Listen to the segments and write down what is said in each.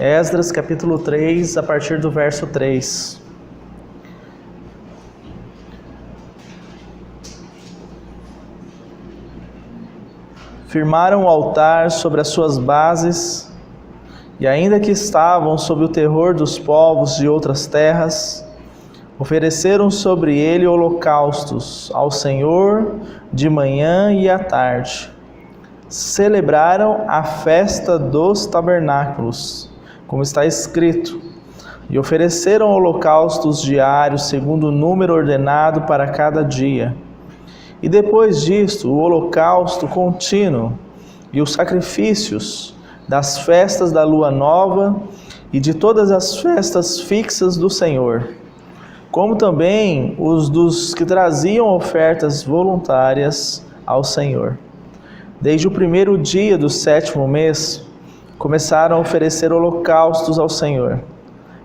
Esdras capítulo 3, a partir do verso 3. Firmaram o altar sobre as suas bases, e ainda que estavam sob o terror dos povos de outras terras, ofereceram sobre ele holocaustos ao Senhor de manhã e à tarde. Celebraram a festa dos tabernáculos, como está escrito, e ofereceram holocaustos diários segundo o número ordenado para cada dia. E depois disto, o holocausto contínuo e os sacrifícios das festas da lua nova e de todas as festas fixas do Senhor, como também os dos que traziam ofertas voluntárias ao Senhor. Desde o primeiro dia do 7º mês, começaram a oferecer holocaustos ao Senhor,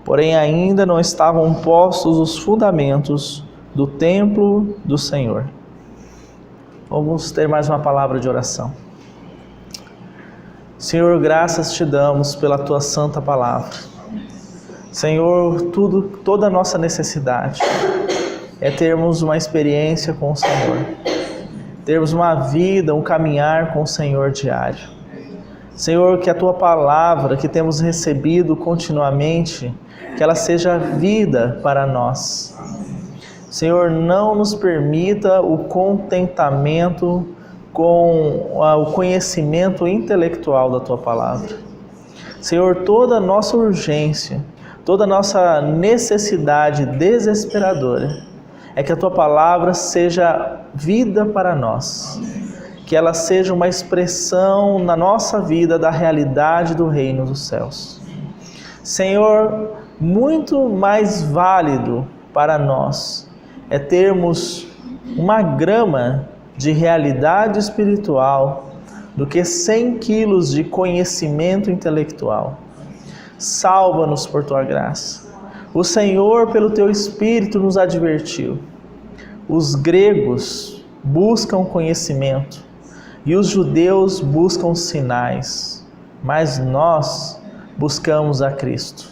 porém ainda não estavam postos os fundamentos do templo do Senhor. Vamos ter mais uma palavra de oração. Senhor, graças te damos pela tua santa palavra. Senhor, toda a nossa necessidade é termos uma experiência com o Senhor, termos uma vida, um caminhar com o Senhor diário. Senhor, que a tua palavra que temos recebido continuamente, que ela seja vida para nós. Senhor, não nos permita o contentamento com o conhecimento intelectual da tua palavra. Senhor, toda a nossa urgência, toda a nossa necessidade desesperadora é que a tua palavra seja vida para nós, que ela seja uma expressão na nossa vida da realidade do reino dos céus. Senhor, muito mais válido para nós é termos uma grama de realidade espiritual do que 100 quilos de conhecimento intelectual. Salva-nos por tua graça. O Senhor, pelo teu Espírito, nos advertiu. Os gregos buscam conhecimento e os judeus buscam sinais, mas nós buscamos a Cristo.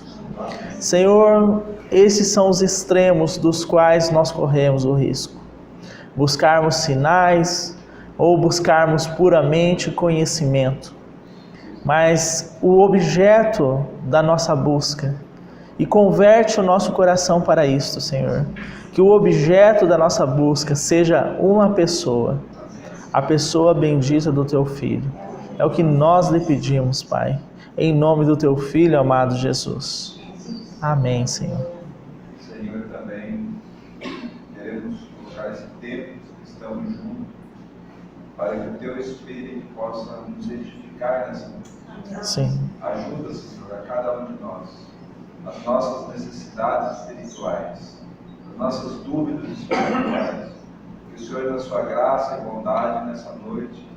Senhor, esses são os extremos dos quais nós corremos o risco. Buscarmos sinais ou buscarmos puramente conhecimento. Mas o objeto da nossa busca, e converte o nosso coração para isto, Senhor, que o objeto da nossa busca seja uma pessoa, a pessoa bendita do Teu Filho. É o que nós lhe pedimos, Pai, em nome do Teu Filho, amado Jesus. Amém, Senhor. Senhor, também queremos colocar esse tempo que estamos juntos, para que o Teu Espírito possa nos edificar nessa noite. Sim. Ajuda, Senhor, a cada um de nós, nas nossas necessidades espirituais, nas nossas dúvidas espirituais. Que o Senhor, na sua graça e bondade nessa noite,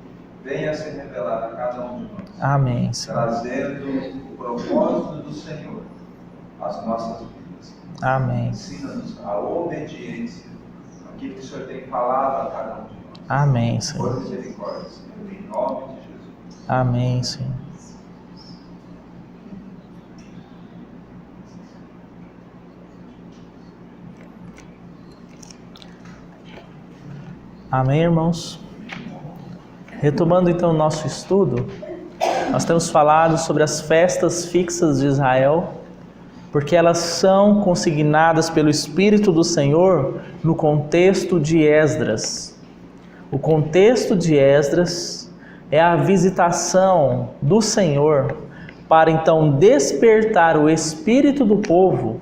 venha se revelar a cada um de nós. Amém, Senhor. Trazendo o propósito do Senhor às nossas vidas. Amém. Ensina-nos a obediência àquilo que o Senhor tem falado a cada um de nós. Amém, Senhor. Por misericórdia, Senhor, em nome de Jesus. Amém, Senhor. Amém, irmãos? Retomando então o nosso estudo, nós temos falado sobre as festas fixas de Israel, porque elas são consignadas pelo Espírito do Senhor no contexto de Esdras. O contexto de Esdras é a visitação do Senhor para então despertar o espírito do povo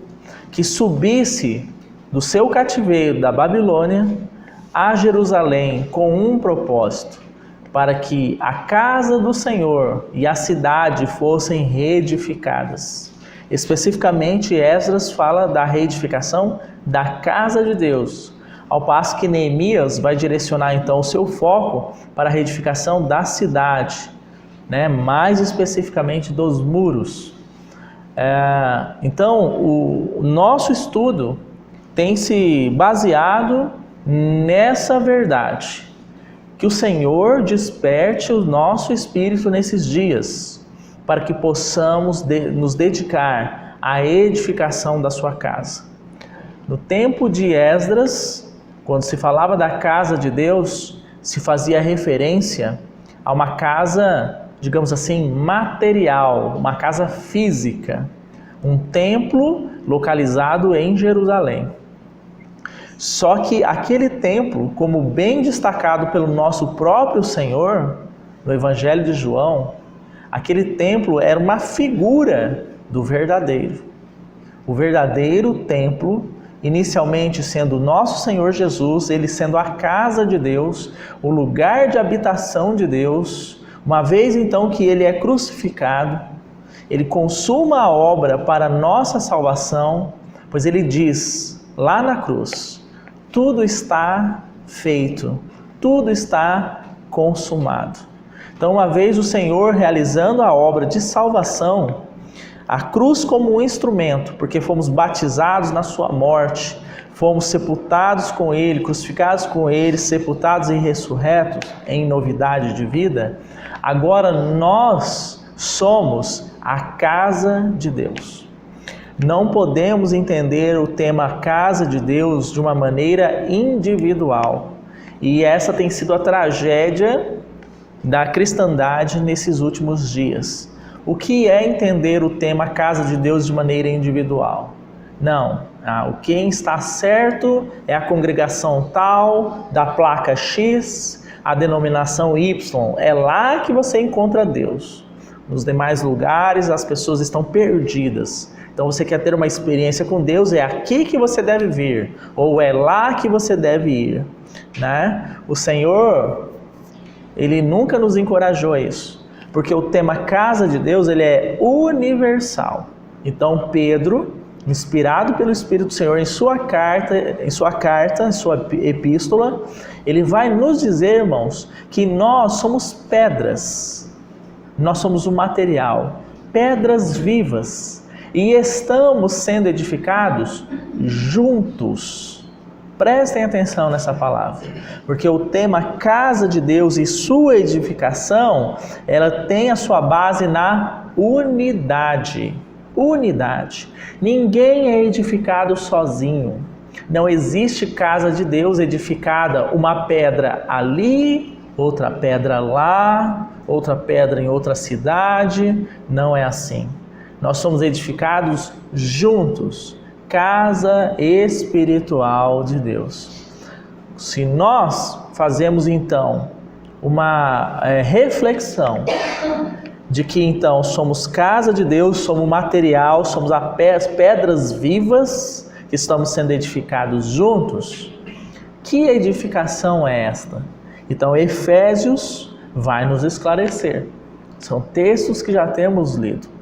que subisse do seu cativeiro da Babilônia a Jerusalém com um propósito, para que a casa do Senhor e a cidade fossem reedificadas. Especificamente, Esdras fala da reedificação da casa de Deus, ao passo que Neemias vai direcionar então o seu foco para a reedificação da cidade, mais especificamente dos muros. Então, o nosso estudo tem se baseado nessa verdade, que o Senhor desperte o nosso espírito nesses dias, para que possamos nos dedicar à edificação da sua casa. No tempo de Esdras, quando se falava da casa de Deus, se fazia referência a uma casa, digamos assim, material, uma casa física, um templo localizado em Jerusalém. Só que aquele templo, como bem destacado pelo nosso próprio Senhor, no Evangelho de João, aquele templo era uma figura do verdadeiro. O verdadeiro templo, inicialmente sendo o nosso Senhor Jesus, ele sendo a casa de Deus, o lugar de habitação de Deus. Uma vez então que ele é crucificado, ele consuma a obra para a nossa salvação, pois ele diz lá na cruz: tudo está feito, tudo está consumado. Então, uma vez o Senhor realizando a obra de salvação, a cruz como um instrumento, porque fomos batizados na sua morte, fomos sepultados com ele, crucificados com ele, sepultados e ressurretos em novidade de vida, agora nós somos a casa de Deus. Não podemos entender o tema casa de Deus de uma maneira individual. E essa tem sido a tragédia da cristandade nesses últimos dias. O que é entender o tema casa de Deus de maneira individual? Não. Quem está certo é a congregação tal, da placa X, a denominação Y. É lá que você encontra Deus. Nos demais lugares as pessoas estão perdidas. Então você quer ter uma experiência com Deus, é aqui que você deve vir, ou é lá que você deve ir, né? O Senhor, ele nunca nos encorajou a isso, porque o tema casa de Deus, ele é universal. Então Pedro, inspirado pelo Espírito do Senhor em sua epístola, ele vai nos dizer, irmãos, que nós somos pedras, nós somos o material, pedras vivas, e estamos sendo edificados juntos. Prestem atenção nessa palavra, porque o tema casa de Deus e sua edificação, ela tem a sua base na unidade. Unidade. Ninguém é edificado sozinho. Não existe casa de Deus edificada, uma pedra ali, outra pedra lá, outra pedra em outra cidade. Não é assim. Nós somos edificados juntos, casa espiritual de Deus. Se nós fazemos então uma reflexão de que então somos casa de Deus, somos material, somos as pedras vivas que estamos sendo edificados juntos, que edificação é esta? Então Efésios vai nos esclarecer. São textos que já temos lido.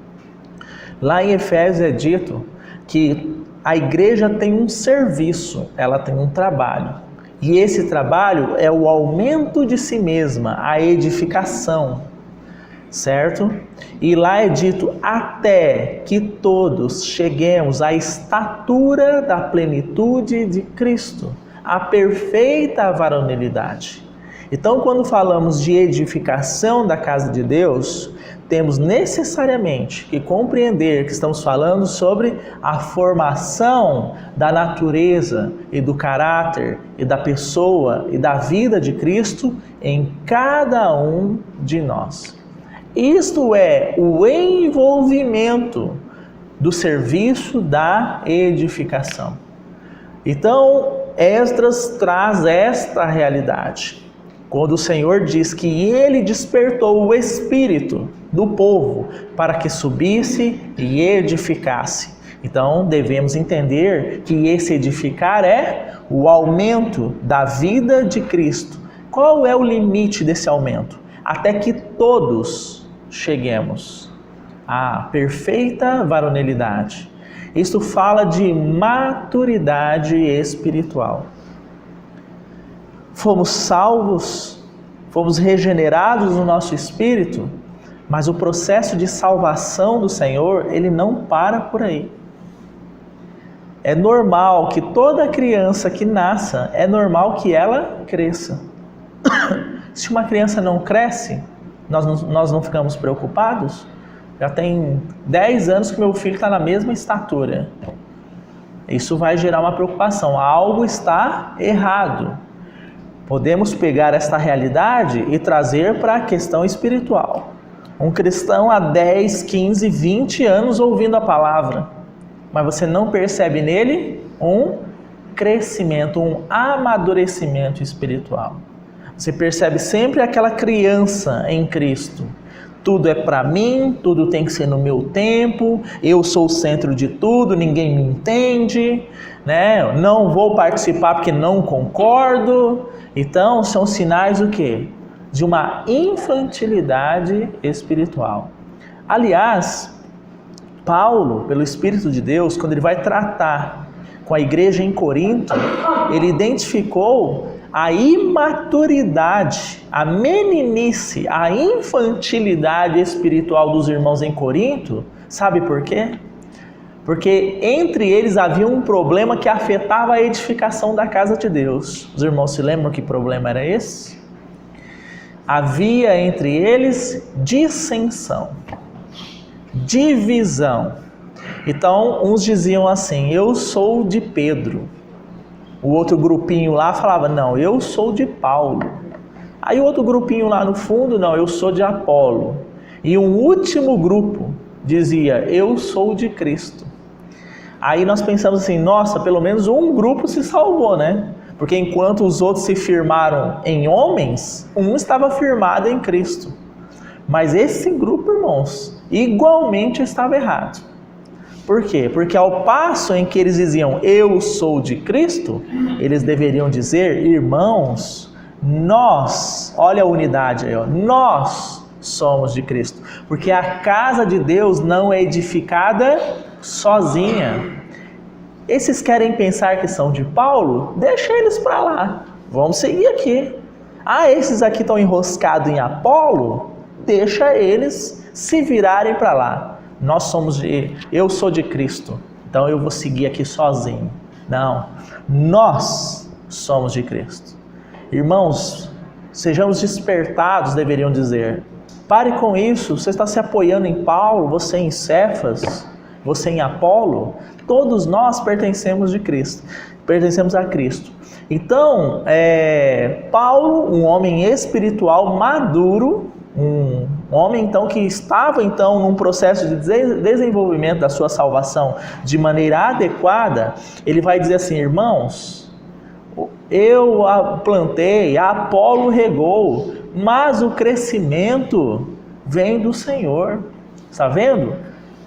Lá em Efésios é dito que a igreja tem um serviço, ela tem um trabalho. E esse trabalho é o aumento de si mesma, a edificação, certo? E lá é dito até que todos cheguemos à estatura da plenitude de Cristo, à perfeita varonilidade. Então, quando falamos de edificação da casa de Deus, temos necessariamente que compreender que estamos falando sobre a formação da natureza e do caráter e da pessoa e da vida de Cristo em cada um de nós. Isto é o envolvimento do serviço da edificação. Então, Esdras traz esta realidade. Quando o Senhor diz que Ele despertou o espírito do povo para que subisse e edificasse. Então, devemos entender que esse edificar é o aumento da vida de Cristo. Qual é o limite desse aumento? Até que todos cheguemos à perfeita varonilidade. Isto fala de maturidade espiritual. Fomos salvos, fomos regenerados no nosso espírito, mas o processo de salvação do Senhor, ele não para por aí. É normal que toda criança que nasça, é normal que ela cresça. Se uma criança não cresce, nós não ficamos preocupados? Já tem 10 anos que meu filho está na mesma estatura. Isso vai gerar uma preocupação. Algo está errado. Podemos pegar esta realidade e trazer para a questão espiritual. Um cristão há 10, 15, 20 anos ouvindo a palavra, mas você não percebe nele um crescimento, um amadurecimento espiritual. Você percebe sempre aquela criança em Cristo. Tudo é para mim, tudo tem que ser no meu tempo, eu sou o centro de tudo, ninguém me entende, né? Não vou participar porque não concordo. Então, são sinais do quê? De uma infantilidade espiritual. Aliás, Paulo, pelo Espírito de Deus, quando ele vai tratar com a igreja em Corinto, ele identificou a imaturidade, a meninice, a infantilidade espiritual dos irmãos em Corinto. Sabe por quê? Porque entre eles havia um problema que afetava a edificação da casa de Deus. Os irmãos se lembram que problema era esse? Havia entre eles dissensão, divisão. Então, uns diziam assim: eu sou de Pedro. O outro grupinho lá falava: não, eu sou de Paulo. Aí o outro grupinho lá no fundo: não, eu sou de Apolo. E um último grupo dizia: eu sou de Cristo. Aí nós pensamos assim: nossa, pelo menos um grupo se salvou, né? Porque enquanto os outros se firmaram em homens, um estava firmado em Cristo. Mas esse grupo, irmãos, igualmente estava errado. Por quê? Porque ao passo em que eles diziam eu sou de Cristo, eles deveriam dizer irmãos, nós, olha a unidade aí, ó, nós somos de Cristo. Porque a casa de Deus não é edificada sozinha. Esses querem pensar que são de Paulo? Deixa eles para lá, vamos seguir aqui. Ah, esses aqui estão enroscados em Apolo? Deixa eles se virarem para lá. Eu sou de Cristo, então eu vou seguir aqui sozinho. Não, nós somos de Cristo. Irmãos, sejamos despertados, deveriam dizer. Pare com isso, você está se apoiando em Paulo, você em Cefas, você em Apolo. Todos nós pertencemos de Cristo, pertencemos a Cristo. Então, Paulo, um homem espiritual maduro, um homem então que estava então num processo de desenvolvimento da sua salvação de maneira adequada, ele vai dizer assim: irmãos, eu plantei, Apolo regou, mas o crescimento vem do Senhor. Está vendo?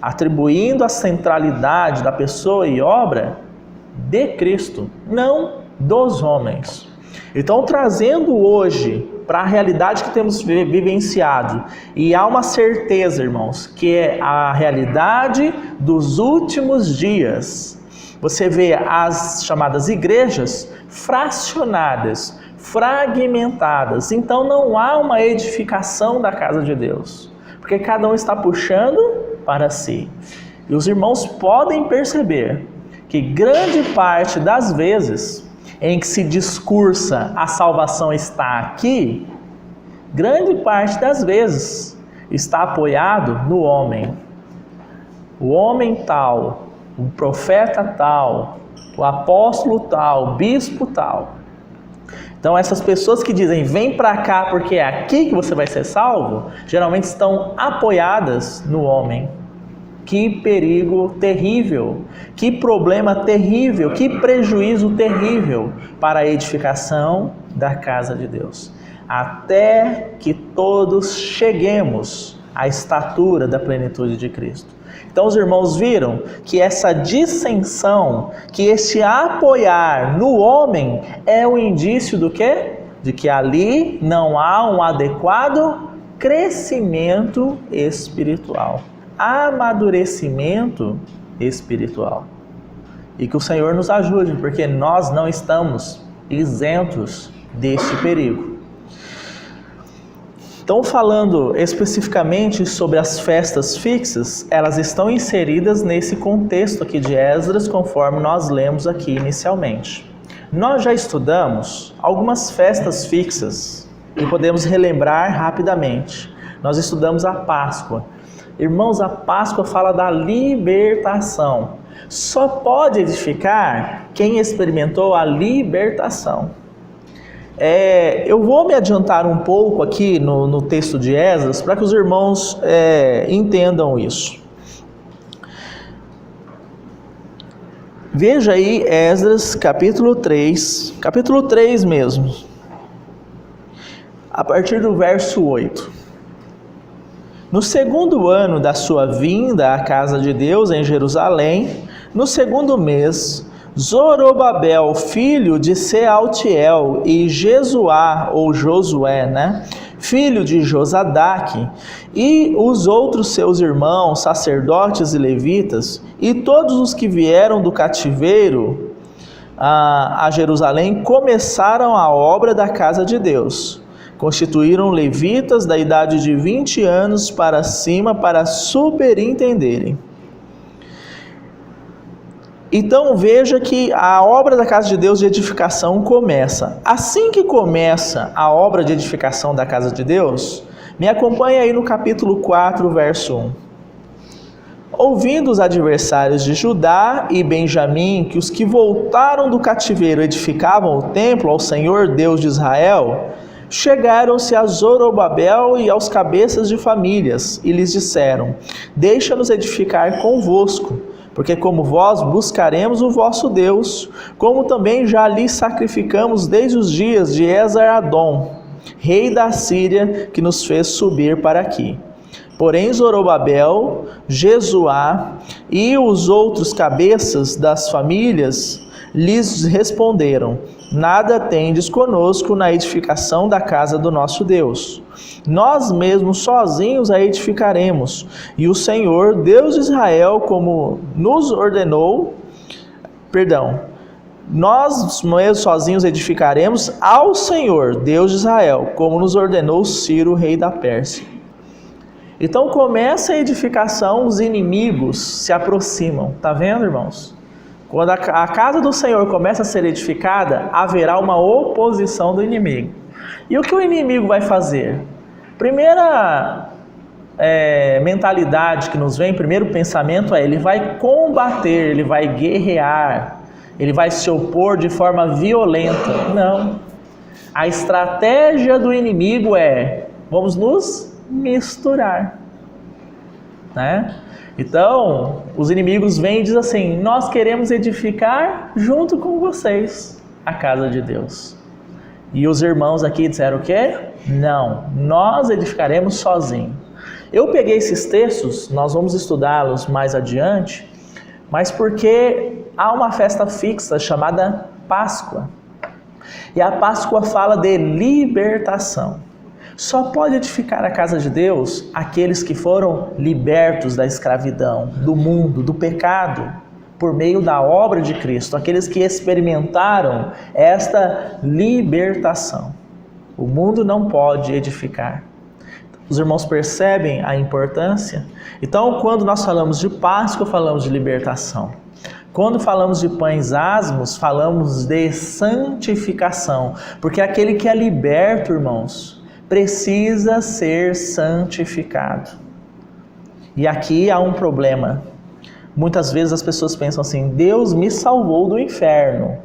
Atribuindo a centralidade da pessoa e obra de Cristo, não dos homens. Então, trazendo hoje para a realidade que temos vivenciado, e há uma certeza, irmãos, que é a realidade dos últimos dias. Você vê as chamadas igrejas fracionadas, fragmentadas. Então não há uma edificação da casa de Deus, porque cada um está puxando para si. E os irmãos podem perceber que grande parte das vezes em que se discursa a salvação está aqui, grande parte das vezes está apoiado no homem. O homem tal, o profeta tal, o apóstolo tal, o bispo tal. Então essas pessoas que dizem vem para cá porque é aqui que você vai ser salvo, geralmente estão apoiadas no homem. Que perigo terrível, que problema terrível, que prejuízo terrível para a edificação da casa de Deus. Até que todos cheguemos à estatura da plenitude de Cristo. Então os irmãos viram que essa dissensão, que esse apoiar no homem é um indício do quê? De que ali não há um adequado crescimento espiritual. Amadurecimento espiritual. E que o Senhor nos ajude, porque nós não estamos isentos deste perigo. Então, falando especificamente sobre as festas fixas, elas estão inseridas nesse contexto aqui de Esdras, conforme nós lemos aqui inicialmente. Nós já estudamos algumas festas fixas e podemos relembrar rapidamente. Nós estudamos a Páscoa. Irmãos, a Páscoa fala da libertação. Só pode edificar quem experimentou a libertação. Eu vou me adiantar um pouco aqui no texto de Esdras para que os irmãos entendam isso. Veja aí Esdras capítulo 3 mesmo, a partir do verso 8. No segundo ano da sua vinda à casa de Deus em Jerusalém, no segundo mês, Zorobabel, filho de Sealtiel, e Jesuá, ou Josué, filho de Josadaque, e os outros seus irmãos, sacerdotes e levitas, e todos os que vieram do cativeiro a Jerusalém, começaram a obra da casa de Deus. Constituíram levitas da idade de 20 anos para cima para superintenderem. Então veja que a obra da casa de Deus de edificação começa. Assim que começa a obra de edificação da casa de Deus, me acompanhe aí no capítulo 4, verso 1. Ouvindo os adversários de Judá e Benjamim que os que voltaram do cativeiro edificavam o templo ao Senhor Deus de Israel, chegaram-se a Zorobabel e aos cabeças de famílias e lhes disseram: deixa-nos edificar convosco, porque como vós buscaremos o vosso Deus, como também já lhe sacrificamos desde os dias de Esar-Adom, rei da Síria, que nos fez subir para aqui. Porém Zorobabel, Jesuá e os outros cabeças das famílias lhes responderam: nada tendes conosco na edificação da casa do nosso Deus. Nós mesmos sozinhos a edificaremos, e o Senhor, Deus de Israel, como nos ordenou, nós mesmos sozinhos edificaremos ao Senhor, Deus de Israel, como nos ordenou Ciro, rei da Pérsia. Então começa a edificação, os inimigos se aproximam. Está vendo, irmãos? Quando a casa do Senhor começa a ser edificada, haverá uma oposição do inimigo. E o que o inimigo vai fazer? Primeira mentalidade que nos vem, primeiro pensamento ele vai combater, ele vai guerrear, ele vai se opor de forma violenta. Não. A estratégia do inimigo vamos nos misturar, Então, os inimigos vêm e dizem assim: nós queremos edificar junto com vocês a casa de Deus. E os irmãos aqui disseram o quê? Não, nós edificaremos sozinhos. Eu peguei esses textos, nós vamos estudá-los mais adiante, mas porque há uma festa fixa chamada Páscoa. E a Páscoa fala de libertação. Só pode edificar a casa de Deus aqueles que foram libertos da escravidão, do mundo, do pecado, por meio da obra de Cristo, aqueles que experimentaram esta libertação. O mundo não pode edificar. Os irmãos percebem a importância? Então, quando nós falamos de Páscoa, falamos de libertação. Quando falamos de pães asmos, falamos de santificação, porque aquele que é liberto, irmãos, precisa ser santificado. E aqui há um problema. Muitas vezes as pessoas pensam assim: Deus me salvou do inferno,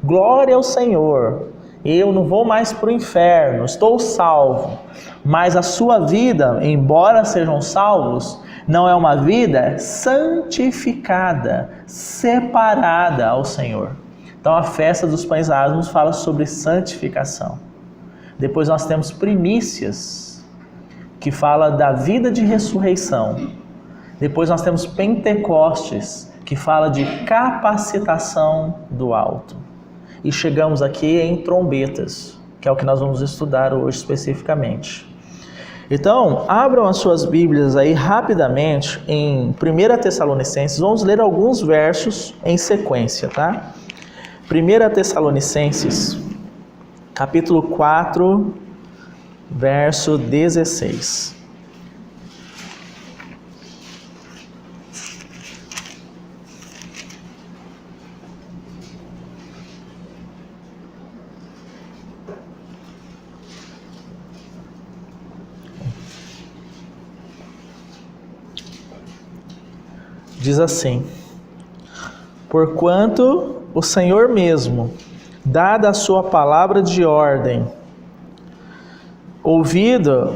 glória ao Senhor, eu não vou mais para o inferno, estou salvo. Mas a sua vida, embora sejam salvos, não é uma vida santificada, separada ao Senhor. Então a festa dos pães asmos fala sobre santificação. Depois nós temos primícias, que fala da vida de ressurreição. Depois nós temos Pentecostes, que fala de capacitação do alto. E chegamos aqui em trombetas, que é o que nós vamos estudar hoje especificamente. Então, abram as suas Bíblias aí rapidamente em 1 Tessalonicenses. Vamos ler alguns versos em sequência, tá? 1 Tessalonicenses, capítulo 4, verso 16. diz assim: porquanto o Senhor mesmo, dada a sua palavra de ordem, ouvido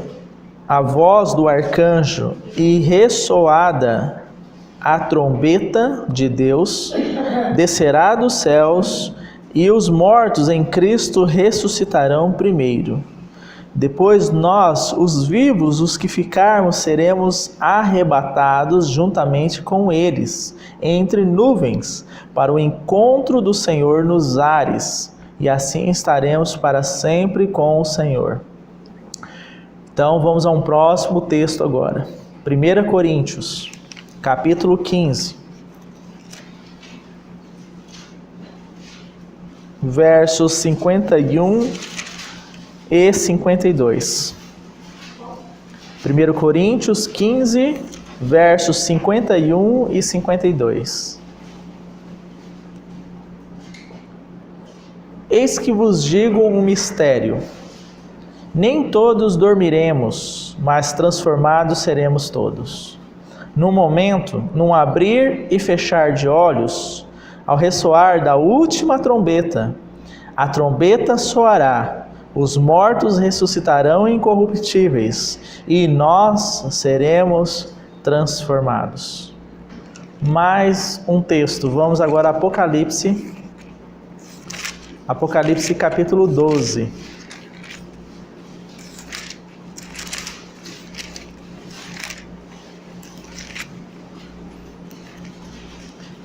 a voz do arcanjo e ressoada a trombeta de Deus, descerá dos céus, e os mortos em Cristo ressuscitarão primeiro. Depois nós, os vivos, os que ficarmos, seremos arrebatados juntamente com eles, entre nuvens, para o encontro do Senhor nos ares, e assim estaremos para sempre com o Senhor. Então vamos a um próximo texto agora. 1 Coríntios, capítulo 15. Versos 51 e 52. 1 Coríntios 15, versos 51 e 52. Eis que vos digo um mistério. Nem todos dormiremos, mas transformados seremos todos. Num momento, num abrir e fechar de olhos, ao ressoar da última trombeta, a trombeta soará, os mortos ressuscitarão incorruptíveis, e nós seremos transformados. Mais um texto, vamos agora a Apocalipse. Apocalipse capítulo 12.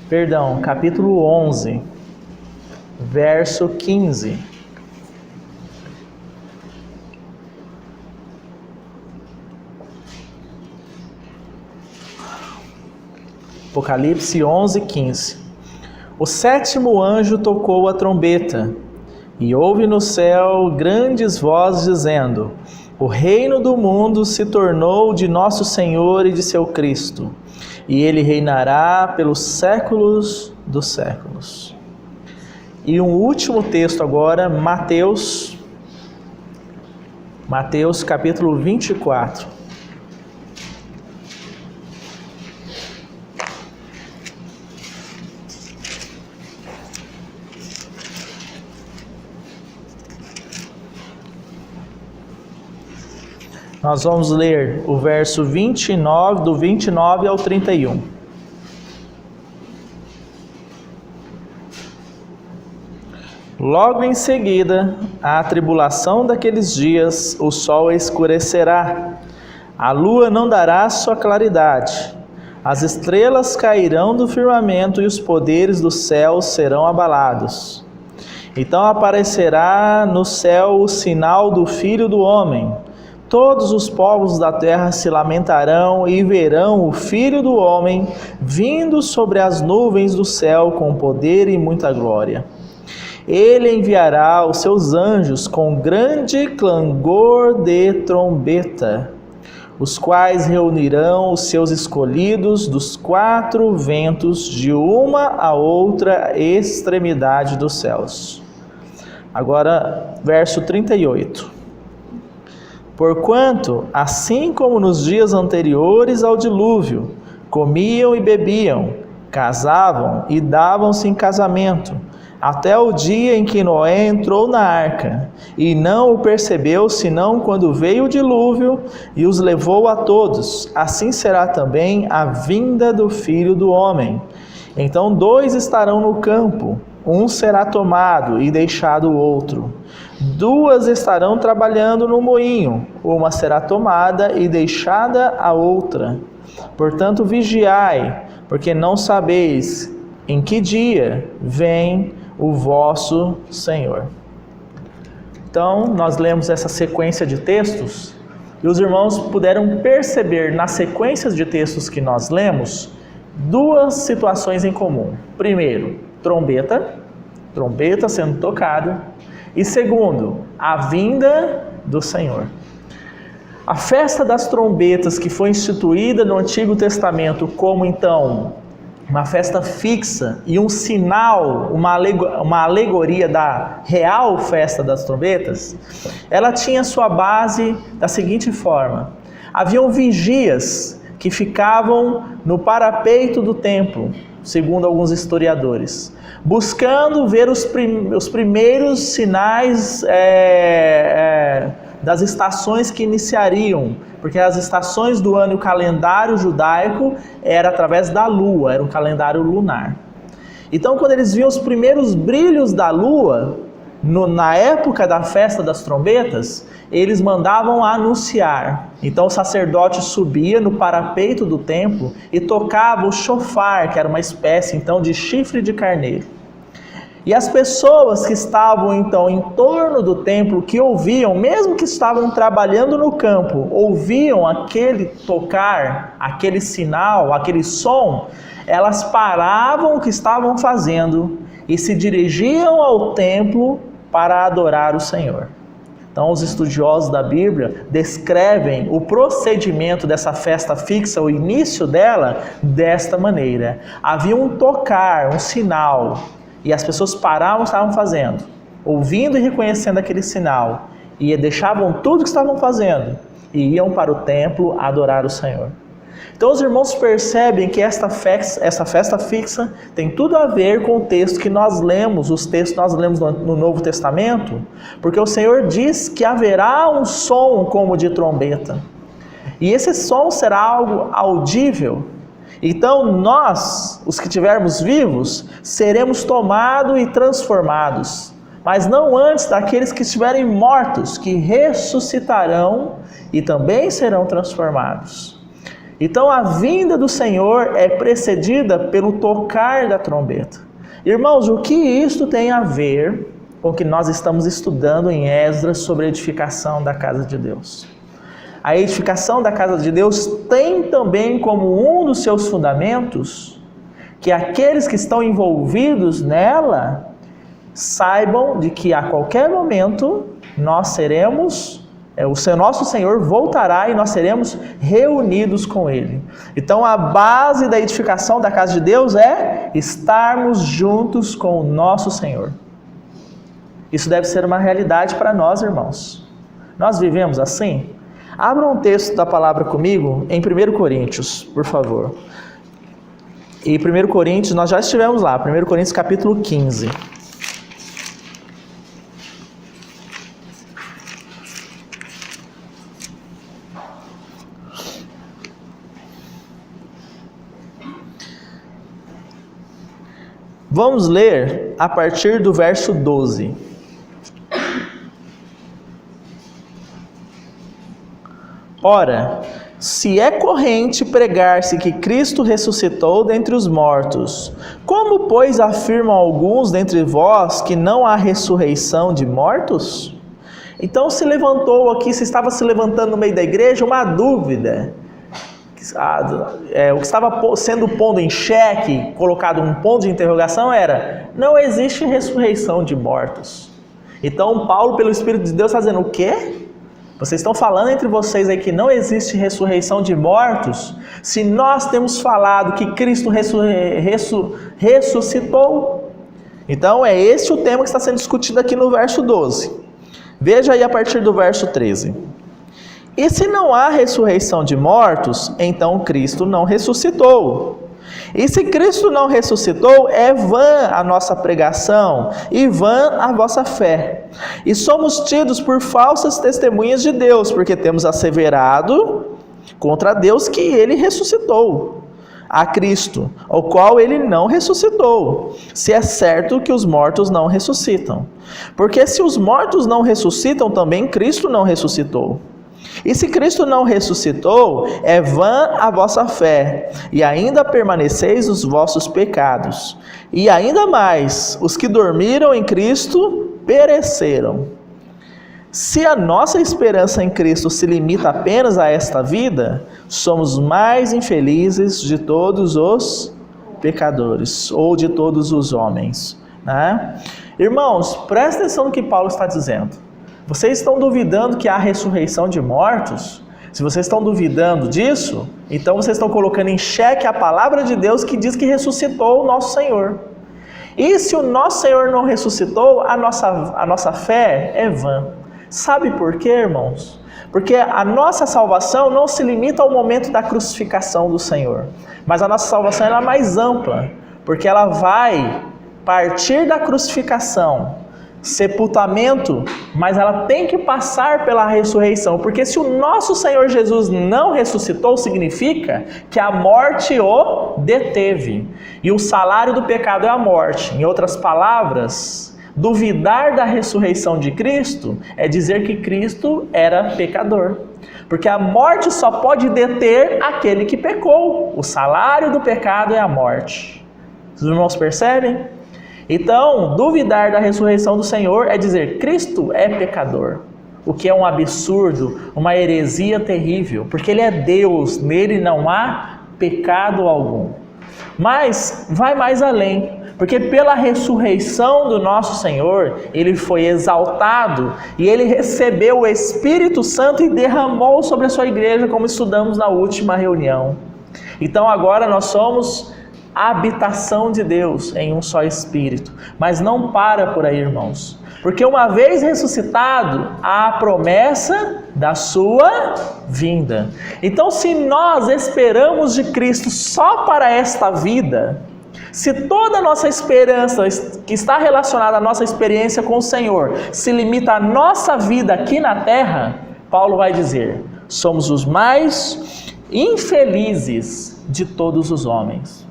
Perdão, capítulo 11, verso 15. Apocalipse 11, 15. O sétimo anjo tocou a trombeta, e houve no céu grandes vozes dizendo: o reino do mundo se tornou de nosso Senhor e de seu Cristo, e ele reinará pelos séculos dos séculos. E um último texto agora, Mateus capítulo 24. Nós vamos ler o verso 29, do 29 ao 31. Logo em seguida, a tribulação daqueles dias, o sol escurecerá, a lua não dará sua claridade, as estrelas cairão do firmamento e os poderes do céu serão abalados. Então aparecerá no céu o sinal do Filho do Homem. Todos os povos da terra se lamentarão e verão o Filho do Homem vindo sobre as nuvens do céu com poder e muita glória. Ele enviará os seus anjos com grande clangor de trombeta, os quais reunirão os seus escolhidos dos quatro ventos de uma a outra extremidade dos céus. Agora, verso 38. Porquanto, assim como nos dias anteriores ao dilúvio, comiam e bebiam, casavam e davam-se em casamento, até o dia em que Noé entrou na arca, e não o percebeu senão quando veio o dilúvio e os levou a todos, assim será também a vinda do Filho do Homem. Então 2 estarão no campo, um será tomado e deixado o outro. 2 estarão trabalhando no moinho, uma será tomada e deixada a outra. Portanto, vigiai, porque não sabeis em que dia vem o vosso Senhor. Então, nós lemos essa sequência de textos e os irmãos puderam perceber nas sequências de textos que nós lemos 2 situações em comum. Primeiro, trombeta sendo tocada. E segundo, a vinda do Senhor. A festa das trombetas, que foi instituída no Antigo Testamento como então uma festa fixa e um sinal, uma alegoria da real festa das trombetas, ela tinha sua base da seguinte forma: haviam vigias que ficavam no parapeito do templo, segundo alguns historiadores, buscando ver os primeiros sinais das estações que iniciariam, porque as estações do ano e o calendário judaico era através da lua, era um calendário lunar. Então, quando eles viam os primeiros brilhos da lua, na época da festa das trombetas, eles mandavam anunciar. Então o sacerdote subia no parapeito do templo e tocava o shofar, que era uma espécie então de chifre de carneiro. E as pessoas que estavam então em torno do templo, que ouviam, mesmo que estavam trabalhando no campo, ouviam aquele tocar, aquele sinal, aquele som, elas paravam o que estavam fazendo e se dirigiam ao templo para adorar o Senhor. Então, os estudiosos da Bíblia descrevem o procedimento dessa festa fixa, o início dela, desta maneira. Havia um tocar, um sinal, e as pessoas paravam o que estavam fazendo, ouvindo e reconhecendo aquele sinal, e deixavam tudo o que estavam fazendo, e iam para o templo adorar o Senhor. Então os irmãos percebem que essa festa fixa tem tudo a ver com o texto que nós lemos, os textos que nós lemos no Novo Testamento, porque o Senhor diz que haverá um som como de trombeta, e esse som será algo audível. Então nós, os que estivermos vivos, seremos tomados e transformados, mas não antes daqueles que estiverem mortos, que ressuscitarão e também serão transformados. Então a vinda do Senhor é precedida pelo tocar da trombeta. Irmãos, o que isto tem a ver com o que nós estamos estudando em Esdras sobre a edificação da casa de Deus? A edificação da casa de Deus tem também como um dos seus fundamentos que aqueles que estão envolvidos nela saibam de que a qualquer momento nós seremos... o nosso Senhor voltará e nós seremos reunidos com Ele. Então a base da edificação da casa de Deus é estarmos juntos com o nosso Senhor. Isso deve ser uma realidade para nós, irmãos. Nós vivemos assim? Abra um texto da palavra comigo em 1 Coríntios, por favor. E 1 Coríntios, nós já estivemos lá, 1 Coríntios capítulo 15. Vamos ler a partir do verso 12. Ora, se é corrente pregar-se que Cristo ressuscitou dentre os mortos, como, pois, afirmam alguns dentre vós que não há ressurreição de mortos? Então se estava se levantando no meio da igreja uma dúvida. O que estava sendo pondo em xeque, colocado um ponto de interrogação era: não existe ressurreição de mortos. Então Paulo, pelo Espírito de Deus, está dizendo: o quê? Vocês estão falando entre vocês aí que não existe ressurreição de mortos, se nós temos falado que Cristo ressuscitou? Então é esse o tema que está sendo discutido aqui no verso 12. Veja aí a partir do verso 13. E se não há ressurreição de mortos, então Cristo não ressuscitou. E se Cristo não ressuscitou, é vã a nossa pregação e vã a vossa fé. E somos tidos por falsas testemunhas de Deus, porque temos asseverado contra Deus que Ele ressuscitou a Cristo, o qual Ele não ressuscitou, se é certo que os mortos não ressuscitam. Porque se os mortos não ressuscitam, também Cristo não ressuscitou. E se Cristo não ressuscitou, é vã a vossa fé, e ainda permaneceis os vossos pecados. E ainda mais, os que dormiram em Cristo pereceram. Se a nossa esperança em Cristo se limita apenas a esta vida, somos mais infelizes de todos os pecadores, ou de todos os homens, né? Irmãos, prestem atenção no que Paulo está dizendo. Vocês estão duvidando que há ressurreição de mortos? Se vocês estão duvidando disso, então vocês estão colocando em xeque a palavra de Deus que diz que ressuscitou o nosso Senhor. E se o nosso Senhor não ressuscitou, a nossa fé é vã. Sabe por quê, irmãos? Porque a nossa salvação não se limita ao momento da crucificação do Senhor, mas a nossa salvação ela é mais ampla, porque ela vai partir da crucificação, sepultamento, mas ela tem que passar pela ressurreição, porque se o nosso Senhor Jesus não ressuscitou, significa que a morte o deteve, e o salário do pecado é a morte. Em outras palavras, duvidar da ressurreição de Cristo é dizer que Cristo era pecador, porque a morte só pode deter aquele que pecou. O salário do pecado é a morte. Os irmãos percebem? Então, duvidar da ressurreição do Senhor é dizer Cristo é pecador, o que é um absurdo, uma heresia terrível, porque Ele é Deus, nele não há pecado algum. Mas vai mais além, porque pela ressurreição do nosso Senhor, Ele foi exaltado e Ele recebeu o Espírito Santo e derramou sobre a sua igreja, como estudamos na última reunião. Então agora nós somos a habitação de Deus em um só Espírito. Mas não para por aí, irmãos, porque uma vez ressuscitado, há a promessa da sua vinda. Então, se nós esperamos de Cristo só para esta vida, se toda a nossa esperança que está relacionada à nossa experiência com o Senhor se limita à nossa vida aqui na terra, Paulo vai dizer, somos os mais infelizes de todos os homens.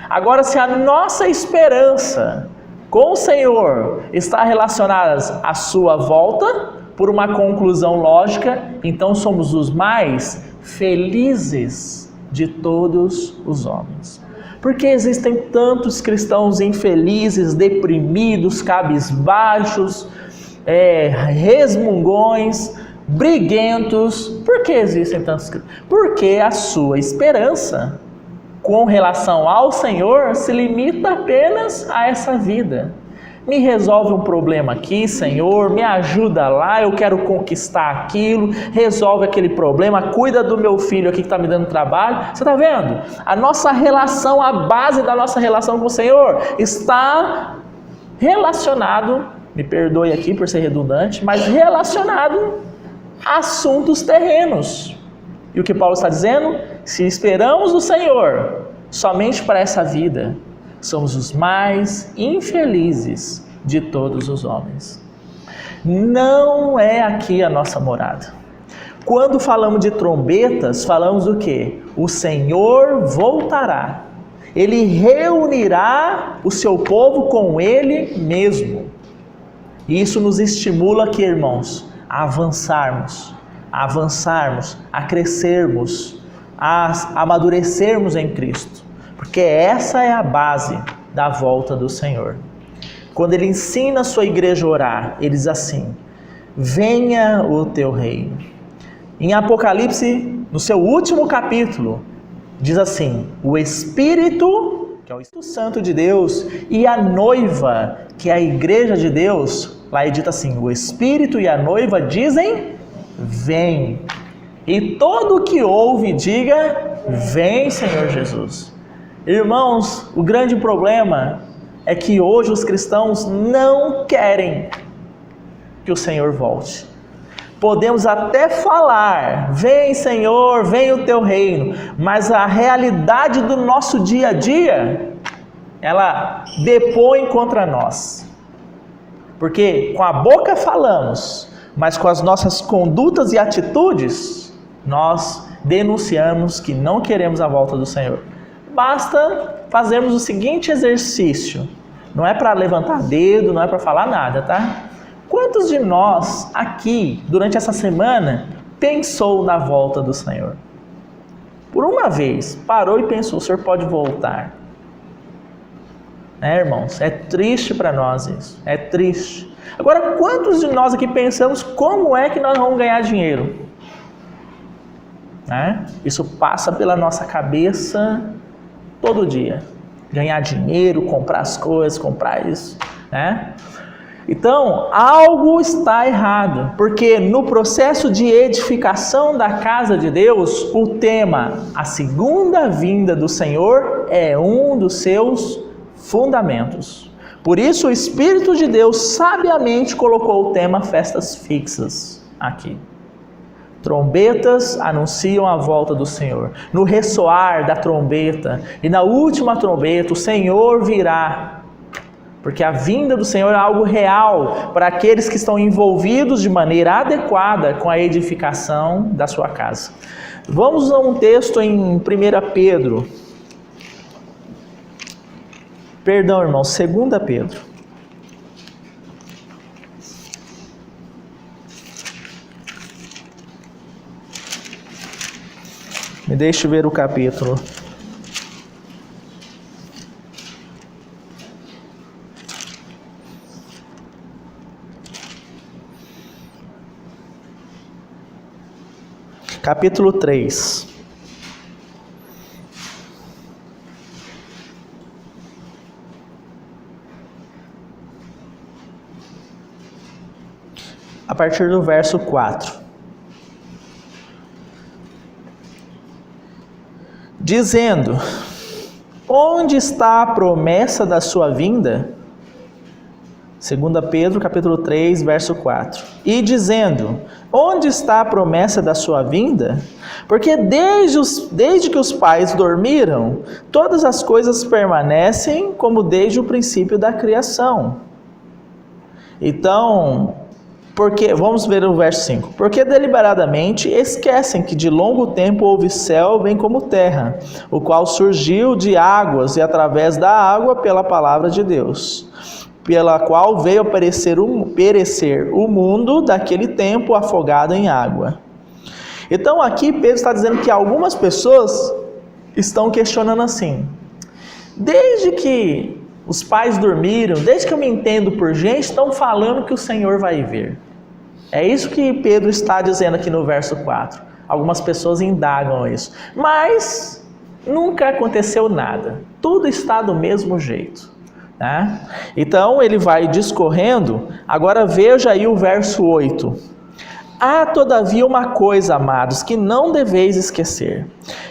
Agora, se a nossa esperança com o Senhor está relacionada à sua volta, por uma conclusão lógica, então somos os mais felizes de todos os homens. Porque existem tantos cristãos infelizes, deprimidos, cabisbaixos, resmungões, briguentos? Por que existem tantos cristãos? Porque a sua esperança com relação ao Senhor se limita apenas a essa vida. Me resolve um problema aqui, Senhor, me ajuda lá, eu quero conquistar aquilo, resolve aquele problema, cuida do meu filho aqui que está me dando trabalho. Você está vendo? A nossa relação, a base da nossa relação com o Senhor está relacionado, me perdoe aqui por ser redundante, mas relacionado a assuntos terrenos. E o que Paulo está dizendo? Se esperamos o Senhor somente para essa vida, somos os mais infelizes de todos os homens. Não é aqui a nossa morada. Quando falamos de trombetas, falamos do quê? O Senhor voltará. Ele reunirá o seu povo com Ele mesmo. E isso nos estimula aqui, irmãos, a avançarmos, a crescermos, a amadurecermos em Cristo, porque essa é a base da volta do Senhor. Quando Ele ensina a sua igreja a orar, Ele diz assim, venha o teu reino. Em Apocalipse, no seu último capítulo, diz assim, o Espírito, que é o Espírito Santo de Deus, e a noiva, que é a igreja de Deus, lá é dito assim, o Espírito e a noiva dizem, vem. E todo o que ouve, diga, vem, Senhor Jesus. Irmãos, o grande problema é que hoje os cristãos não querem que o Senhor volte. Podemos até falar, vem Senhor, vem o teu reino, mas a realidade do nosso dia a dia, ela depõe contra nós. Porque com a boca falamos, mas com as nossas condutas e atitudes, nós denunciamos que não queremos a volta do Senhor. Basta fazermos o seguinte exercício, não é para levantar dedo, não é para falar nada, tá? Quantos de nós aqui, durante essa semana, pensou na volta do Senhor? Por uma vez, parou e pensou, o Senhor pode voltar. Irmãos, é triste para nós isso, é triste. Agora, quantos de nós aqui pensamos como é que nós vamos ganhar dinheiro? Isso passa pela nossa cabeça todo dia. Ganhar dinheiro, comprar as coisas, comprar isso, Então, algo está errado, porque no processo de edificação da casa de Deus, o tema, a segunda vinda do Senhor, é um dos seus fundamentos. Por isso, o Espírito de Deus sabiamente colocou o tema festas fixas aqui. Trombetas anunciam a volta do Senhor. No ressoar da trombeta e na última trombeta, o Senhor virá. Porque a vinda do Senhor é algo real para aqueles que estão envolvidos de maneira adequada com a edificação da sua casa. Vamos a um texto em 1 Pedro. Perdão, irmãos, 2 Pedro. Me deixe ver o capítulo. Capítulo 3. A partir do verso 4. Dizendo: onde está a promessa da sua vinda? 2 Pedro, capítulo 3, verso 4. E dizendo: onde está a promessa da sua vinda? Porque desde que os pais dormiram, todas as coisas permanecem como desde o princípio da criação. Então, vamos ver o verso 5. Porque deliberadamente esquecem que de longo tempo houve céu bem como terra, o qual surgiu de águas e através da água pela palavra de Deus, pela qual veio perecer o mundo daquele tempo afogado em água. Então aqui Pedro está dizendo que algumas pessoas estão questionando assim: desde que os pais dormiram, desde que eu me entendo por gente, estão falando que o Senhor vai vir. É isso que Pedro está dizendo aqui no verso 4. Algumas pessoas indagam isso. Mas nunca aconteceu nada. Tudo está do mesmo jeito. Né? Então ele vai discorrendo. Agora veja aí o verso 8. Há todavia uma coisa, amados, que não deveis esquecer,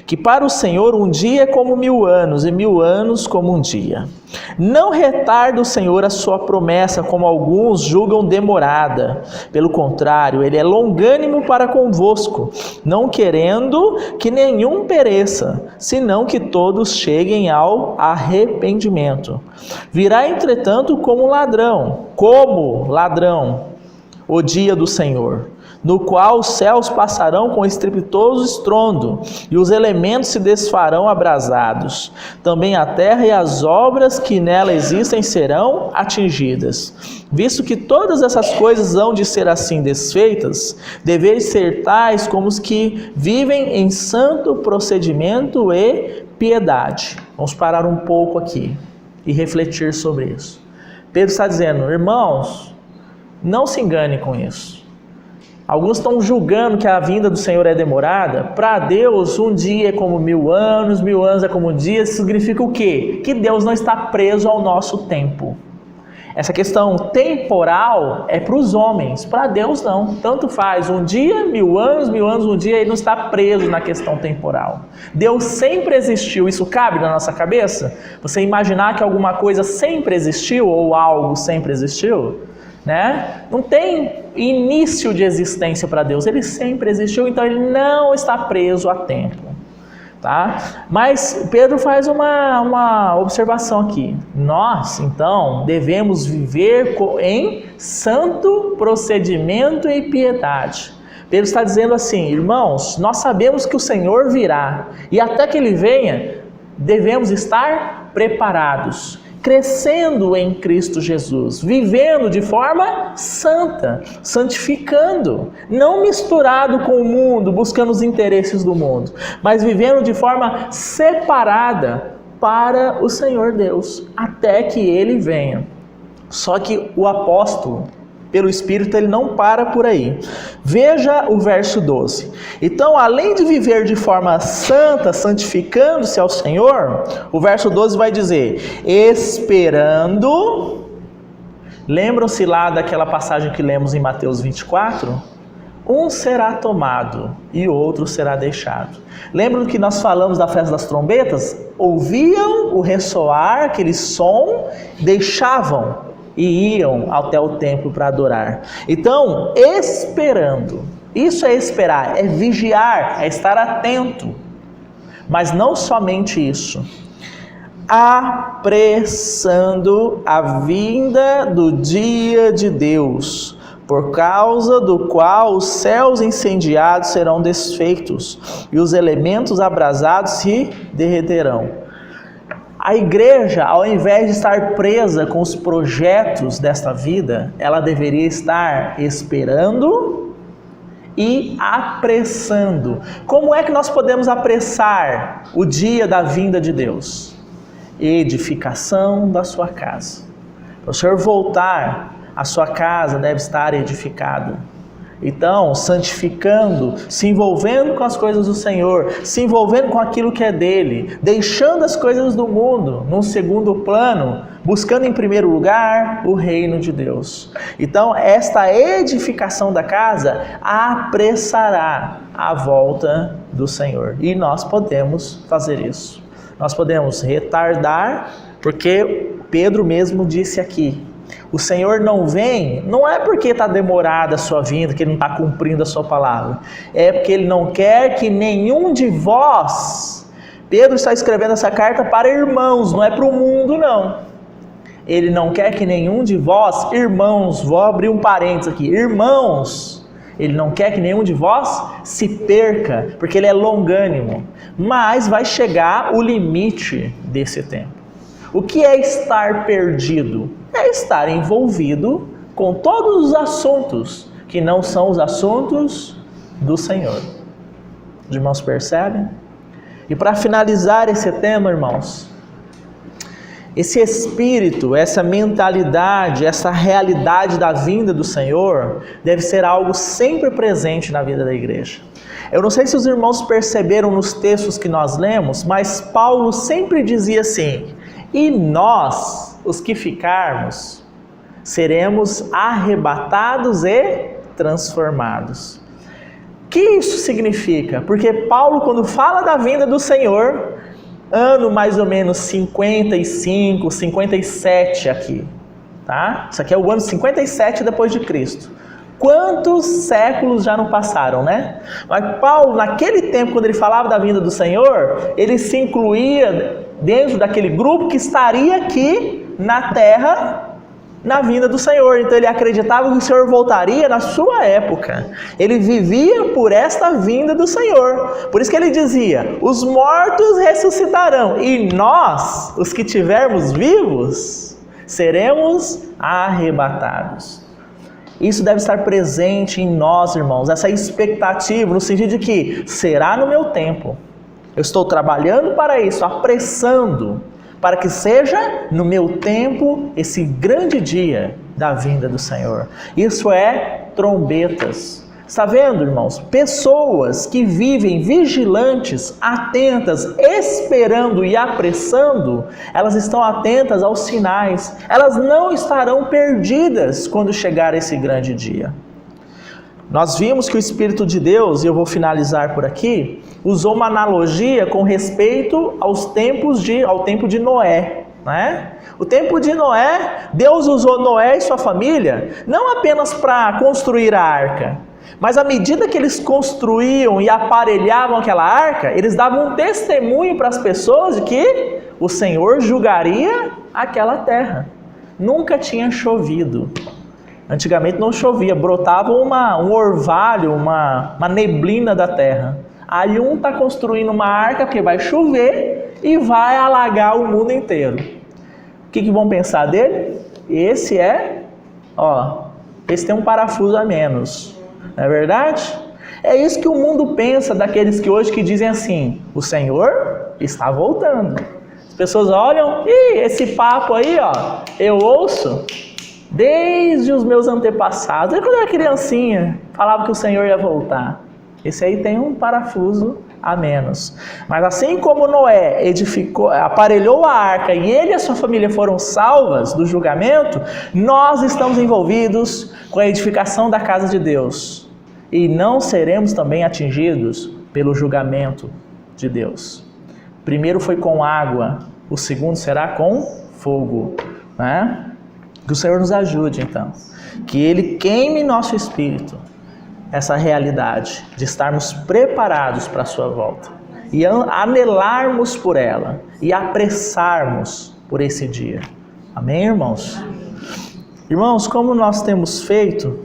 que para o Senhor um dia é como 1000 anos, e 1000 anos como um dia. Não retarda o Senhor a sua promessa, como alguns julgam demorada. Pelo contrário, Ele é longânimo para convosco, não querendo que nenhum pereça, senão que todos cheguem ao arrependimento. Virá, entretanto, como ladrão, o dia do Senhor, no qual os céus passarão com estrepitoso estrondo, e os elementos se desfarão abrasados. Também a terra e as obras que nela existem serão atingidas. Visto que todas essas coisas hão de ser assim desfeitas, deveis ser tais como os que vivem em santo procedimento e piedade. Vamos parar um pouco aqui e refletir sobre isso. Pedro está dizendo: irmãos, não se engane com isso. Alguns estão julgando que a vinda do Senhor é demorada. Para Deus, um dia é como 1000 anos, 1000 anos é como um dia. Isso significa o quê? Que Deus não está preso ao nosso tempo. Essa questão temporal é para os homens, para Deus não. Tanto faz, um dia, 1000 anos, um dia, Ele não está preso na questão temporal. Deus sempre existiu. Isso cabe na nossa cabeça? Você imaginar que alguma coisa sempre existiu ou algo sempre existiu? Né? Não tem início de existência para Deus, Ele sempre existiu, então Ele não está preso a tempo, tá? Mas Pedro faz uma observação aqui: nós então devemos viver em santo procedimento e piedade. Pedro está dizendo assim: irmãos, nós sabemos que o Senhor virá, e até que Ele venha, devemos estar preparados, crescendo em Cristo Jesus, vivendo de forma santa, santificando, não misturado com o mundo, buscando os interesses do mundo, mas vivendo de forma separada para o Senhor Deus, até que Ele venha. Só que o apóstolo, pelo Espírito, ele não para por aí. Veja o verso 12. Então, além de viver de forma santa, santificando-se ao Senhor, o verso 12 vai dizer: esperando. Lembram-se lá daquela passagem que lemos em Mateus 24? Um será tomado e o outro será deixado. Lembram que nós falamos da festa das trombetas? Ouviam o ressoar, aquele som, deixavam e iam até o templo para adorar. Então, esperando Isso é esperar, é vigiar, é estar atento. Mas não somente isso. Apressando a vinda do dia de Deus, por causa do qual os céus incendiados serão desfeitos e os elementos abrasados se derreterão. A igreja, ao invés de estar presa com os projetos desta vida, ela deveria estar esperando e apressando. Como é que nós podemos apressar o dia da vinda de Deus? Edificação da sua casa. Para o Senhor voltar, a sua casa deve estar edificada. Então, santificando, se envolvendo com as coisas do Senhor, se envolvendo com aquilo que é dele, deixando as coisas do mundo num segundo plano, buscando em primeiro lugar o reino de Deus. Então, esta edificação da casa apressará a volta do Senhor. E nós podemos fazer isso. Nós podemos retardar, porque Pedro mesmo disse aqui, o Senhor não vem, não é porque está demorada a sua vinda, que Ele não está cumprindo a sua palavra. É porque Ele não quer que nenhum de vós... Pedro está escrevendo essa carta para irmãos, não é para o mundo não. Ele não quer que nenhum de vós, irmãos, vou abrir um parênteses aqui, irmãos, Ele não quer que nenhum de vós se perca, porque Ele é longânimo. Mas vai chegar o limite desse tempo. O que é estar perdido? É estar envolvido com todos os assuntos que não são os assuntos do Senhor. Os irmãos percebem? E para finalizar esse tema, irmãos, esse espírito, essa mentalidade, essa realidade da vinda do Senhor deve ser algo sempre presente na vida da igreja. Eu não sei se os irmãos perceberam nos textos que nós lemos, mas Paulo sempre dizia assim: e nós, os que ficarmos, seremos arrebatados e transformados. O que isso significa? Porque Paulo, quando fala da vinda do Senhor, ano mais ou menos 55, 57 aqui, tá? Isso aqui é o ano 57 depois de Cristo. Quantos séculos já não passaram, né? Mas Paulo, naquele tempo, quando ele falava da vinda do Senhor, ele se incluía dentro daquele grupo que estaria aqui na terra na vinda do Senhor. Então ele acreditava que o Senhor voltaria na sua época. Ele vivia por esta vinda do Senhor. Por isso que ele dizia: os mortos ressuscitarão e nós, os que tivermos vivos, seremos arrebatados. Isso deve estar presente em nós, irmãos, essa expectativa, no sentido de que será no meu tempo. Eu estou trabalhando para isso, apressando, para que seja no meu tempo esse grande dia da vinda do Senhor. Isso é trombetas. Está vendo, irmãos? Pessoas que vivem vigilantes, atentas, esperando e apressando, elas estão atentas aos sinais. Elas não estarão perdidas quando chegar esse grande dia. Nós vimos que o Espírito de Deus, e eu vou finalizar por aqui, usou uma analogia com respeito ao tempo de Noé, né? O tempo de Noé, Deus usou Noé e sua família não apenas para construir a arca, mas à medida que eles construíam e aparelhavam aquela arca, eles davam um testemunho para as pessoas de que o Senhor julgaria aquela terra. Nunca tinha chovido. Antigamente não chovia, brotava um orvalho, uma neblina da terra. Aí um está construindo uma arca porque vai chover e vai alagar o mundo inteiro. O que vão pensar dele? Esse tem um parafuso a menos. Não é verdade? É isso que o mundo pensa daqueles que hoje que dizem assim: o Senhor está voltando. As pessoas olham, esse papo aí, eu ouço desde os meus antepassados. Eu, quando eu era criancinha, falava que o Senhor ia voltar. Esse aí tem um parafuso a menos. Mas assim como Noé edificou, aparelhou a arca e ele e a sua família foram salvas do julgamento, nós estamos envolvidos com a edificação da casa de Deus. E não seremos também atingidos pelo julgamento de Deus. Primeiro foi com água, o segundo será com fogo, né? Que o Senhor nos ajude, então. Que Ele queime nosso espírito essa realidade de estarmos preparados para a sua volta e anelarmos por ela e apressarmos por esse dia. Amém, irmãos? Irmãos, como nós temos feito,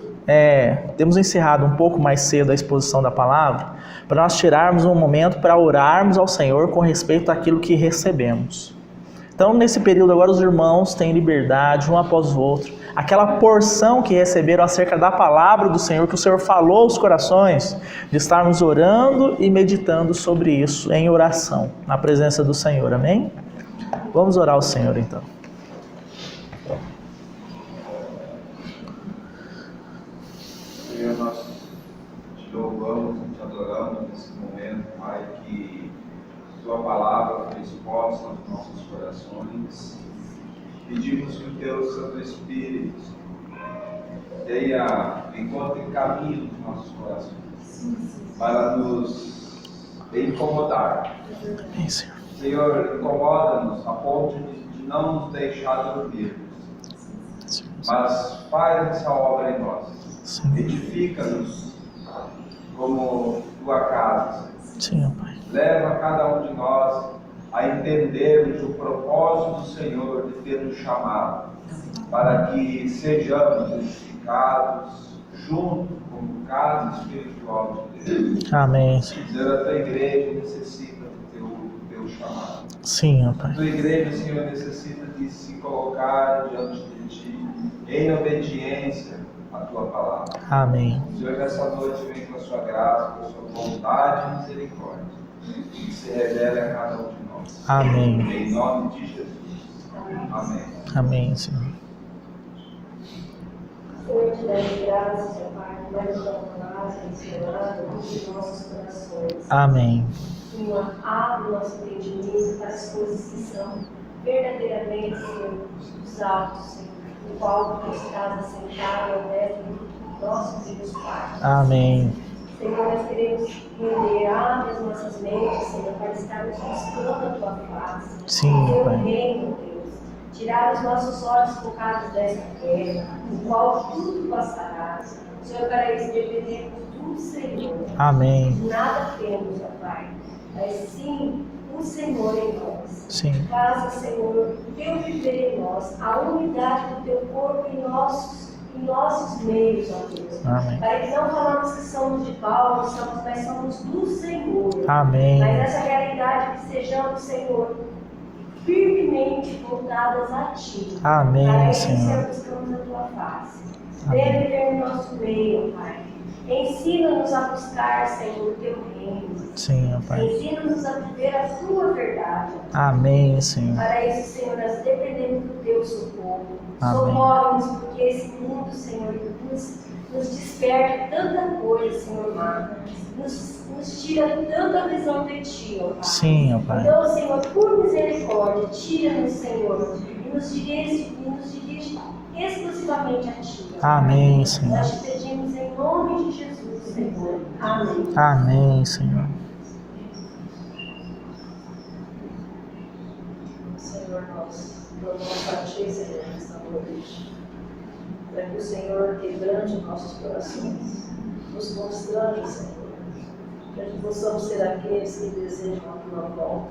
temos encerrado um pouco mais cedo a exposição da palavra, para nós tirarmos um momento para orarmos ao Senhor com respeito àquilo que recebemos. Então, nesse período agora, os irmãos têm liberdade, um após o outro, aquela porção que receberam acerca da palavra do Senhor, que o Senhor falou aos corações, de estarmos orando e meditando sobre isso em oração, na presença do Senhor. Amém? Vamos orar ao Senhor então. Senhor, nós te louvamos e te adoramos nesse momento, Pai, que Tua palavra foi exposta aos nossos corações. Pedimos que o Teu Santo Espírito encontre caminho nos nossos corações para nos incomodar. Senhor, incomoda-nos a ponto de não nos deixar dormir, mas faz essa obra em nós. Edifica-nos como Tua casa. Sim, Pai. Leva cada um de nós a entendermos o propósito do Senhor de ter nos chamado, para que sejamos edificados junto como casa espiritual de Deus. Amém. Senhor, a Tua igreja necessita do Teu chamado. Sim, Pai. A Tua igreja, Senhor, necessita de se colocar diante de Ti em obediência à Tua palavra. Amém. Senhor, nessa noite vem com a Sua graça, com a Sua bondade e misericórdia, que se revele a cada um de nós. Amém. Em nome de Jesus. Amém. Amém, Senhor. Senhor, te damos graças, Pai, mais uma palavra ensinada nos nossos corações. Amém. Senhor, abre o nosso entendimento para as coisas que são verdadeiramente, Senhor, os altos, Senhor, no qual tu estás assentado ao mestre do nosso Deus Pai. Amém. Senhor, nós queremos render, abre as nossas mentes, Senhor, para estarmos buscando a Tua face. Sim, Teu Pai. reino, Deus. Tirar os nossos olhos focados desta terra, no qual tudo passará. Senhor, para isso dependemos do Senhor. Amém. Nada temos, ó Pai, mas sim o Senhor em nós. Sim. Faça, Senhor, o Teu viver em nós, a unidade do Teu corpo em nossos meios, ó Deus. Amém. Para que não falamos que somos de Paulo, mas somos do Senhor. Amém. Mas essa realidade que sejamos, Senhor, firmemente voltadas a Ti. Amém, Para isso, Senhor. Senhor, buscamos a Tua face. Venha viver no nosso meio, Pai. Ensina-nos a buscar, Senhor, o Teu reino. Sim, Pai. Ensina-nos a viver a Tua verdade. Amém, Senhor. Para isso, Senhor, nós dependemos do Teu socorro. Amém. Socorre-nos, porque esse mundo, Senhor, nos desperta tanta coisa, Senhor amado. Nos tira tanta visão de Ti, ó Pai. Sim, Pai. Então, Senhor, por misericórdia, tira-nos, Senhor, e nos dirige exclusivamente a Ti. Amém, Senhor. Nós te pedimos em nome de Jesus, Senhor. Amém. Amém, Senhor. Senhor, nós clamamos a Ti, Senhor, nesta noite, para que o Senhor quebrante nossos corações, nos constrange, Senhor, para que possamos ser aqueles que desejam a Tua volta,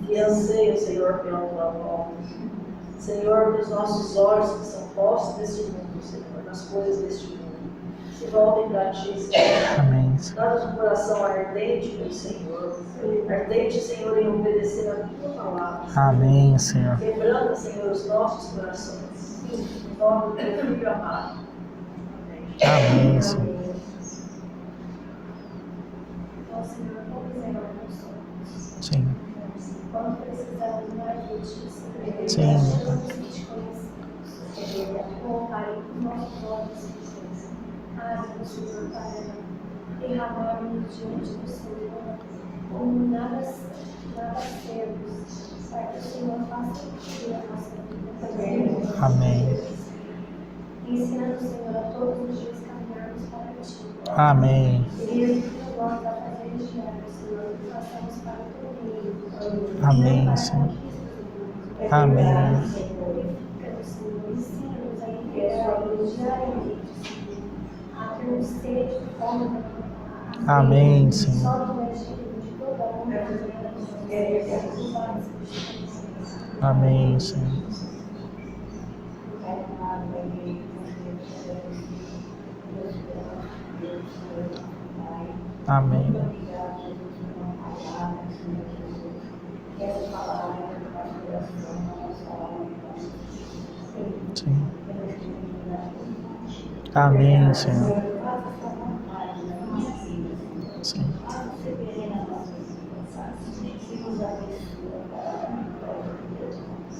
que anseiam, Senhor, pela Tua volta. Senhor, dos nossos olhos que são postos neste mundo, Senhor, nas coisas deste mundo, se voltem para Ti, Senhor. Amém. Dá-nos um coração ardente pelo Senhor, ardente, Senhor, em obedecer a Tua palavra. Amém, Senhor. Quebrando, Senhor, os nossos corações. Em nome do Teu Filho amado. Amém, Senhor. Então, Senhor, como Senhor nós somos. Sim. Quando precisamos mais de Ti, Senhor, Sim. achamos que Te conhecemos. Senhor, como Pai, os nossos olhos, Senhor. Faz-nos, Senhor, para derramarmos diante do Senhor, como nada sermos, para que o Senhor faça Ti a nossa vida também. Amém. Ensina-nos, Senhor, a todos os dias caminharmos para Ti. Amém. Querido, que tu gosta da fazer diário, Senhor, que façamos para o Teu reino. Amém, Senhor. Amém. Ensina-nos a viver a luz diariamente. tenho sede, fome. Amém, Senhor. Só tu és digno de toda a honra e glória. Amém, Senhor. Amém. Sim. Amém, Senhor. Sim.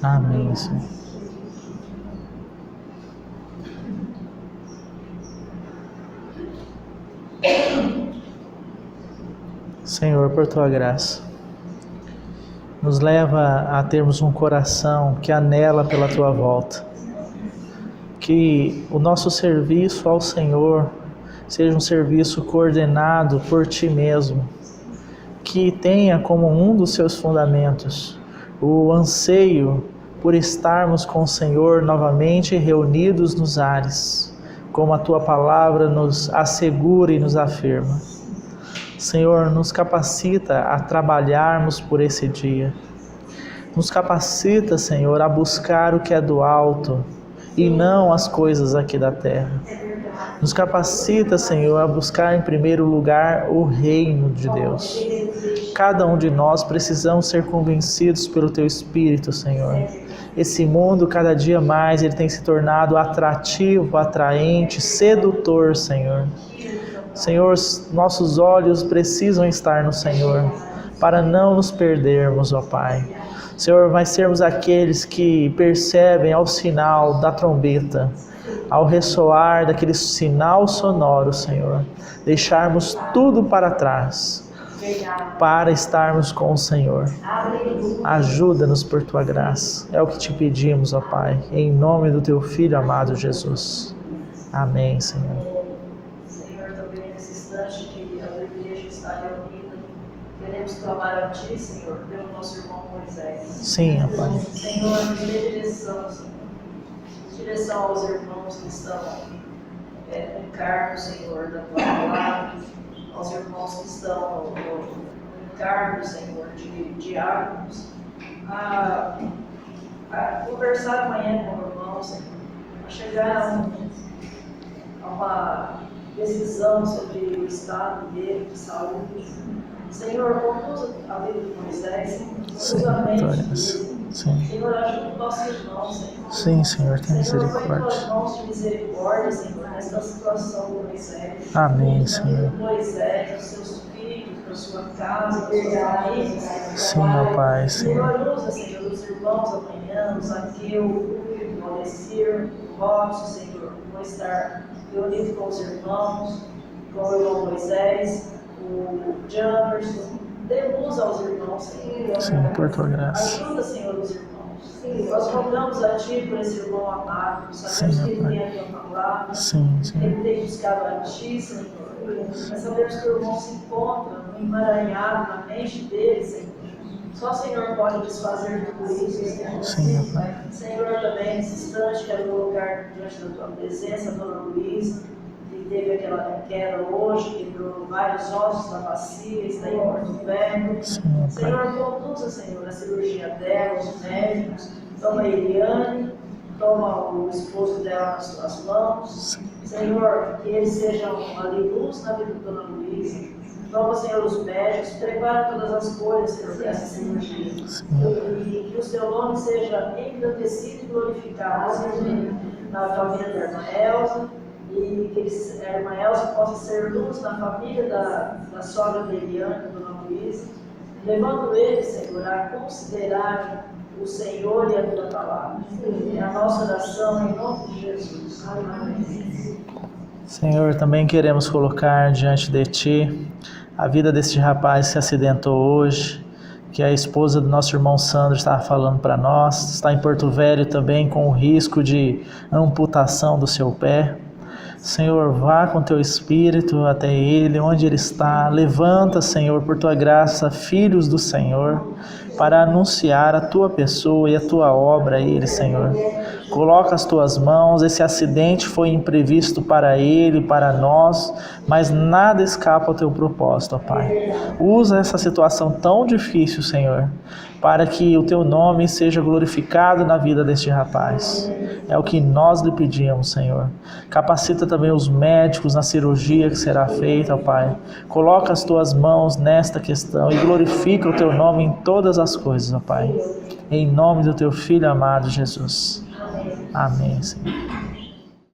Amém, Senhor. Senhor, por tua graça, nos leva a termos um coração que anela pela tua volta. Que o nosso serviço ao Senhor seja um serviço coordenado por ti mesmo, que tenha como um dos seus fundamentos o anseio por estarmos com o Senhor novamente reunidos nos ares, como a tua palavra nos assegura e nos afirma. Senhor, nos capacita a trabalharmos por esse dia. Nos capacita, Senhor, a buscar o que é do alto e não as coisas aqui da terra. Nos capacita, Senhor, a buscar em primeiro lugar o reino de Deus. Cada um de nós precisamos ser convencidos pelo Teu Espírito, Senhor. Esse mundo, cada dia mais, ele tem se tornado atrativo, atraente, sedutor, Senhor. Senhor, nossos olhos precisam estar no Senhor, para não nos perdermos, ó Pai. Senhor, vai sermos aqueles que percebem ao sinal da trombeta, ao ressoar daquele sinal sonoro, Senhor, deixarmos tudo para trás, para estarmos com o Senhor. Ajuda-nos por Tua graça. É o que te pedimos, ó Pai, em nome do Teu Filho amado Jesus. Amém, Senhor. Queremos clamar a Ti, Senhor, pelo nosso irmão Moisés. Sim, Pai. Senhor, nos dê direção, Senhor. Direção aos irmãos que estão no encargo, Senhor, da Tua palavra, aos irmãos que estão no encargo, Senhor, de diáconos, a conversar amanhã com o irmão, Senhor, a chegar a uma decisão sobre o estado dele de saúde. Senhor, conduza a vida de Moisés, conduza a mente dele. Sim. Senhor, ajuda os nossos irmãos, Senhor. Sim, Senhor, tem misericórdia. Senhor, põe tuas mãos de misericórdia, Senhor, nesta situação do Moisés. Amém, Senhor. Moisés, os seus filhos, para sua casa, para sua família, Senhor. Sim, ó Pai, Senhor. Senhor, usa, Senhor, os irmãos amanhã, o Zaqueu, o Alessir, o Robson, Senhor, vão estar reunidos com os irmãos, com o irmão Moisés, o Jamerson. Dê luz aos irmãos, Senhor. Sim, por Tua graça. Ajuda, Senhor, os irmãos. Nós rogamos a Ti por esse irmão amado. Sabemos Sim, que ele Pai. tem a Tua palavra. Sim, Senhor. Ele tem buscado a Ti, Senhor. Mas sabemos que o irmão se encontra no emaranhado na mente dele, Senhor. Só o Senhor pode desfazer tudo isso, Senhor. Sim, Pai. Senhor, também nesse instante quero colocar diante da Tua presença a Dona Luísa, que teve aquela queda hoje, quebrou vários ossos na bacia, está em Porto Velho. Sim, Pai. Senhor, conduza, Senhor, a cirurgia dela, os médicos, toma a Eliane, toma o esposo dela nas Tuas mãos. Senhor, que eles sejam ali luz na vida de Dona Luísa. Toma, Senhor, os médicos, prepara todas as coisas, Senhor, para essa cirurgia. E que o Seu nome seja engrandecido e glorificado, Senhor, na família da irmã Elza, e que a irmã Elza possa ser luz na família da sogra da Eliane, Dona Luísa, levando eles, Senhor, a considerar o Senhor e a Tua palavra. É a nossa oração em nome de Jesus. Amém. Senhor, também queremos colocar diante de Ti a vida deste rapaz que se acidentou hoje, que a esposa do nosso irmão Sandro estava falando para nós, está em Porto Velho também com o risco de amputação do seu pé. Senhor, vá com Teu Espírito até ele, onde ele está. Levanta, Senhor, por Tua graça, filhos do Senhor, para anunciar a Tua pessoa e a Tua obra a ele, Senhor. Coloca as Tuas mãos, esse acidente foi imprevisto para ele, para nós, mas nada escapa ao Teu propósito, ó Pai. Usa essa situação tão difícil, Senhor, para que o Teu nome seja glorificado na vida deste rapaz. É o que nós lhe pedimos, Senhor. Capacita também os médicos na cirurgia que será feita, ó Pai. Coloca as Tuas mãos nesta questão e glorifica o Teu nome em todas as coisas, ó Pai. Em nome do Teu Filho amado Jesus. Amém, Senhor.